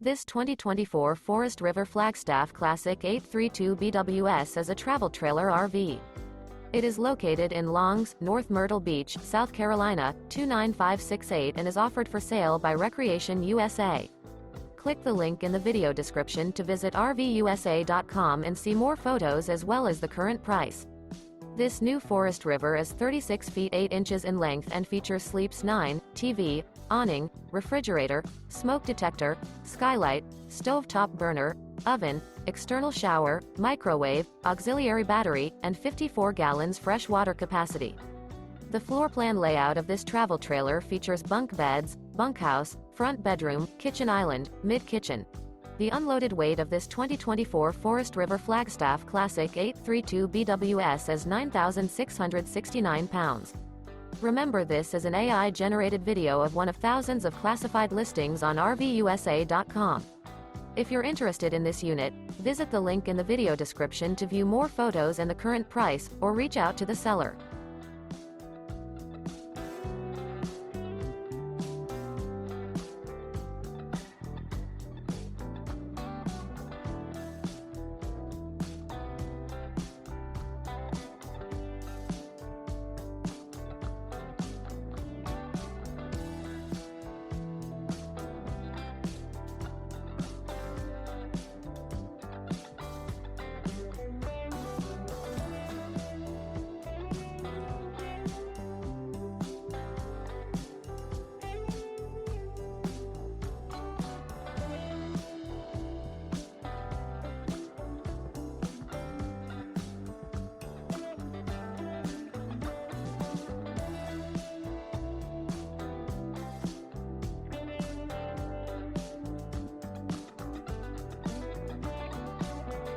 This 2024 Forest River Flagstaff Classic 832 BWS is a travel trailer RV. It is located in Longs, North Myrtle Beach, South Carolina, 29568 and is offered for sale by Recreation USA. Click the link in the video description to visit RVUSA.com and see more photos as well as the current price. This new Forest River is 36 feet 8 inches in length and features sleeps 9, TV, awning, refrigerator, smoke detector, skylight, stovetop burner, oven, external shower, microwave, auxiliary battery, and 54 gallons fresh water capacity. The floor plan layout of this travel trailer features bunk beds, bunkhouse, front bedroom, kitchen island, mid-kitchen. The unloaded weight of this 2024 Forest River Flagstaff Classic 832 BWS is 9,669 pounds. Remember, this is an AI-generated video of one of thousands of classified listings on RVUSA.com. If you're interested in this unit, visit the link in the video description to view more photos and the current price, or reach out to the seller.